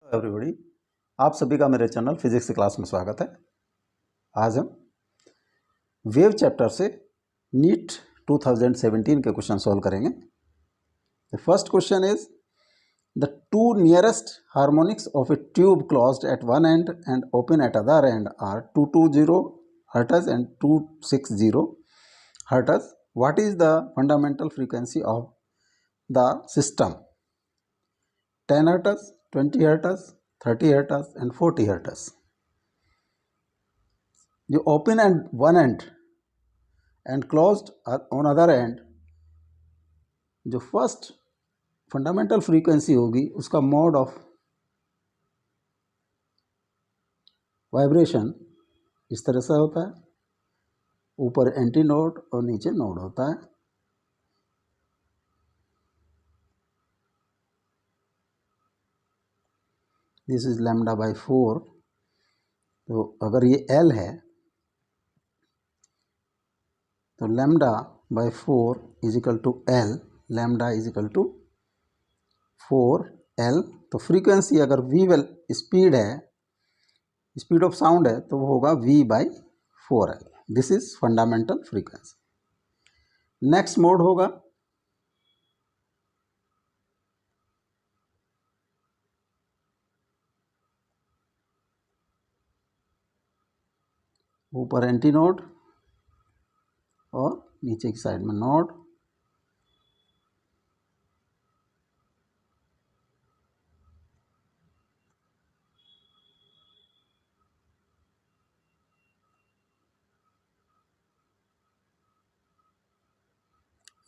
Everybody, आप सभी का मेरे चैनल फिजिक्स क्लास में स्वागत है। आज हम वेव चैप्टर से नीट 2017 के क्वेश्चन सॉल्व करेंगे। The first question is the two nearest harmonics of a tube closed at one end and open at other end are 220 hertz and 260 hertz. What is the fundamental frequency of the system? 10 hertz, 20 hertz, 30 hertz and 40 hertz. जो open end one end and closed on other end, जो first fundamental frequency होगी उसका mode of vibration इस तरह से होता है, ऊपर एंटी नोड और नीचे नोड होता है। This is lambda by 4। तो अगर ये L है तो lambda by 4 is equal to L, lambda is equal to 4L। तो फ्रीक्वेंसी अगर V वेल स्पीड है, स्पीड ऑफ साउंड है, तो वो होगा V by 4L। This is fundamental frequency. Next mode होगा ऊपर एंटी नोड और नीचे की साइड में node.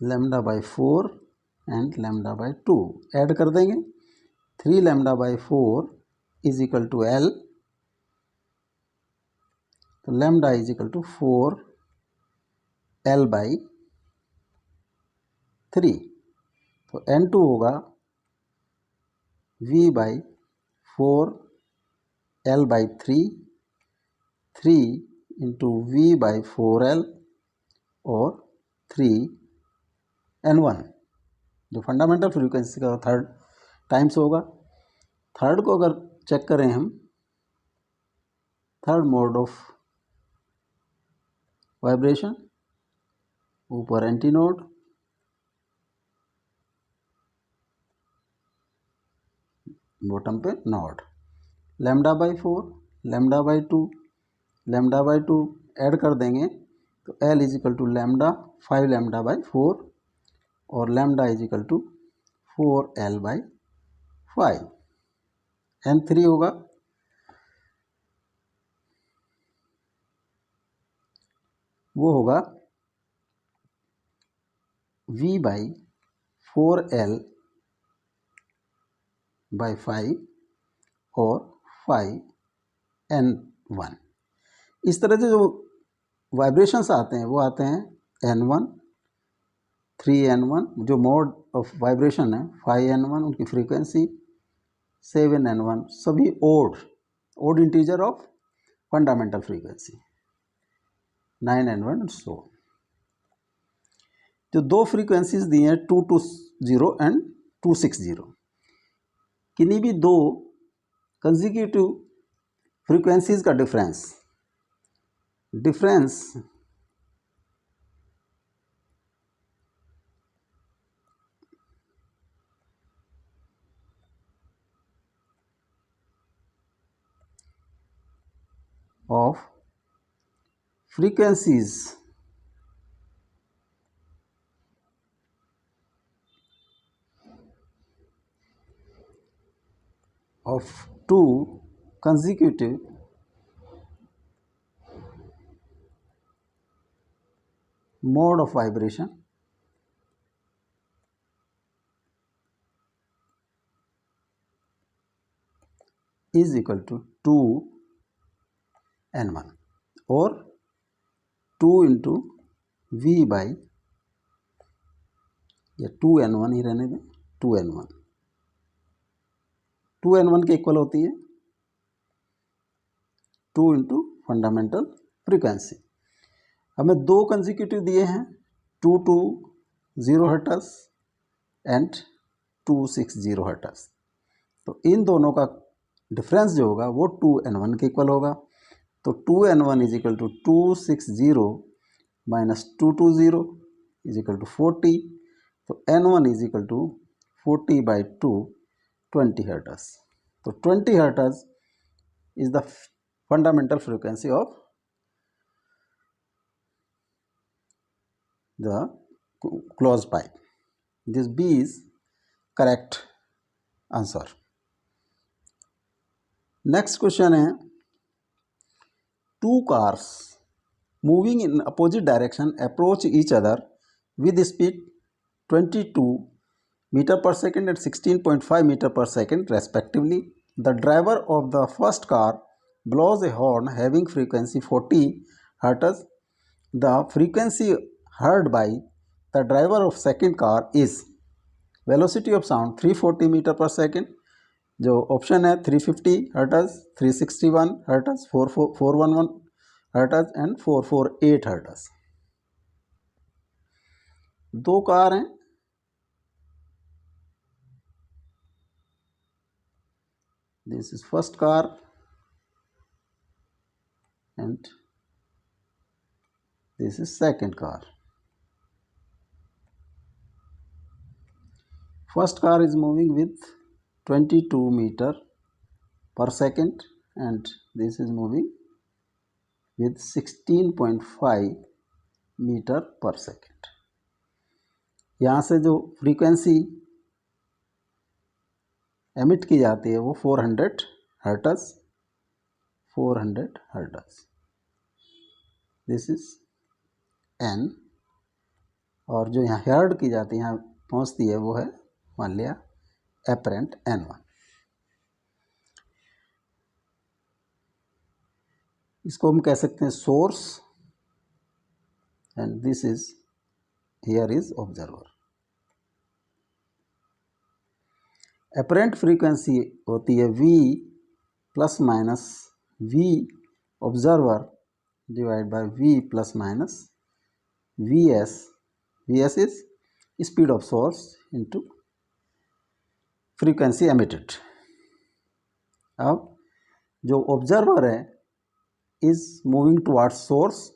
Lambda by 4 and lambda by 2 add कर देंगे। 3 lambda by 4 is equal to L। तो lambda is equal to 4L by 3। तो N2 होगा V by 4L by 3 into V by 4L और 3N1, जो फंडामेंटल फ्रीक्वेंसी का third times होगा। Third को अगर चेक करें हम, थर्ड मोड ऑफ वाइब्रेशन, ऊपर एंटी नोड, बॉटम पे node. Lambda by 4, lambda by 2, lambda by 2 add कर देंगे तो L is equal to lambda 5 lambda by 4 और lambda is equal to 4L by 5। N3 होगा वो होगा V बाई 4L बाई 5 और 5N1। इस तरह से जो वाइब्रेशंस आते हैं वो आते हैं N1, 3N1, जो मोड ऑफ वाइब्रेशन है 5N1, उनकी फ्रीक्वेंसी 7N1, सभी odd integer of fundamental frequency 9N1 so. जो दो फ्रीक्वेंसीज दी हैं 220 एंड 260, किन्हीं भी दो कंसेक्यूटिव फ्रीक्वेंसीज का difference of frequencies of two consecutive mode of vibration is equal to 2N1 और 2 इंटू V बाई, या 2N1 ही रहने दें, 2N1 के इक्वल होती है 2 इंटू फंडामेंटल फ्रीक्वेंसी। हमें दो कंसेक्यूटिव दिए हैं 220 हर्ट्ज एंड 260 हर्ट्ज। तो इन दोनों का डिफरेंस जो होगा वो 2n1 के इक्वल होगा। तो 2n1 is equal to 260 minus 220 is equal to 40। तो n1 is equal to 40/2 20 hertz. तो 20 hertz is the fundamental frequency of the closed pipe. This B is correct answer. Next question है, two cars moving in opposite direction approach each other with speed 22 meter per second and 16.5 meter per second respectively. The driver of the first car blows a horn having frequency 40 hertz. The frequency heard by the driver of second car is velocity of sound 340 meter per second. जो option है 350 hertz, 361 hertz, 411 hertz and 448 hertz. दो car हैं, this is first car and this is second car. First car is moving with 22 meter per second and this is moving with 16.5 metre पर second. यहाँ से जो frequency emit की जाती है वो 400 hertz, 400 hertz. This is an, और जो यहाँ हर्ड की जाती है, यहाँ पहुँचती है, वो है मान लिया एपरेंट N1। इसको हम कह सकते हैं source and this is here is observer. Apparent frequency होती है V plus minus V observer divide by V plus minus VS। VS is speed of source into frequency emitted. अब जो ऑब्जर्वर है is moving towards source,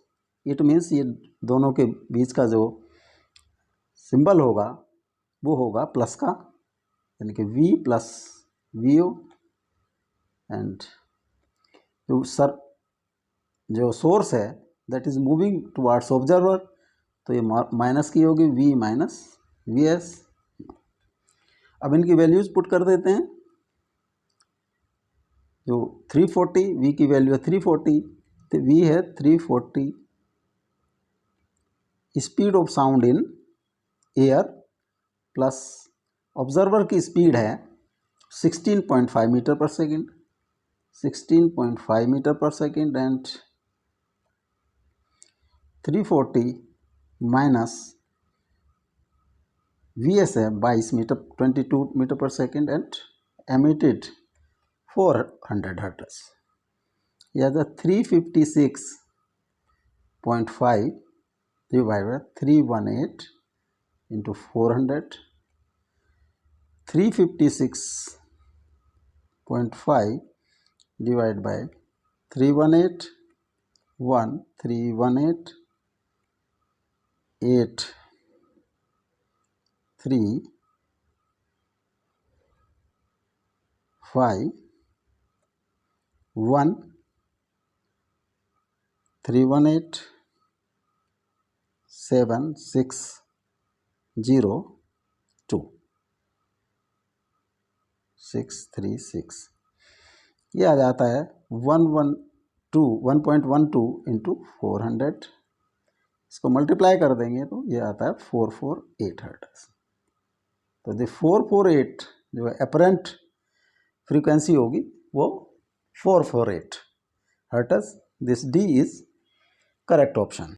it means ये दोनों के बीच का जो सिंबल होगा वो होगा प्लस का, यानी कि V प्लस VO, एंड जो सोर्स है that is moving towards observer, तो ये माइनस की होगी V माइनस VS। अब इनकी वैल्यूज पुट कर देते हैं। जो 340, V की वैल्यू है 340, तो V है 340 speed of sound in air plus observer की स्पीड है 16.5 मीटर पर सेकेंड, 16.5 मीटर पर सेकेंड, एंड 340 माइनस VS है 22 मीटर, 22 मीटर पर सेकेंड, एंड एमिटेड 400 हर्ट्ज। या 356.5 divided by 318 into 400, 356.5 divided by 318, 318, 8, 3, 5, 1, 318, 7, 6, 0, 2, 636। ये आ जाता है 1.12 इंटू 400। इसको मल्टीप्लाई कर देंगे तो ये आता है 448 हर्ट्ज। तो जो 448 जो है अपरेंट फ्रीक्वेंसी होगी वो 448 hertz. This D is correct option.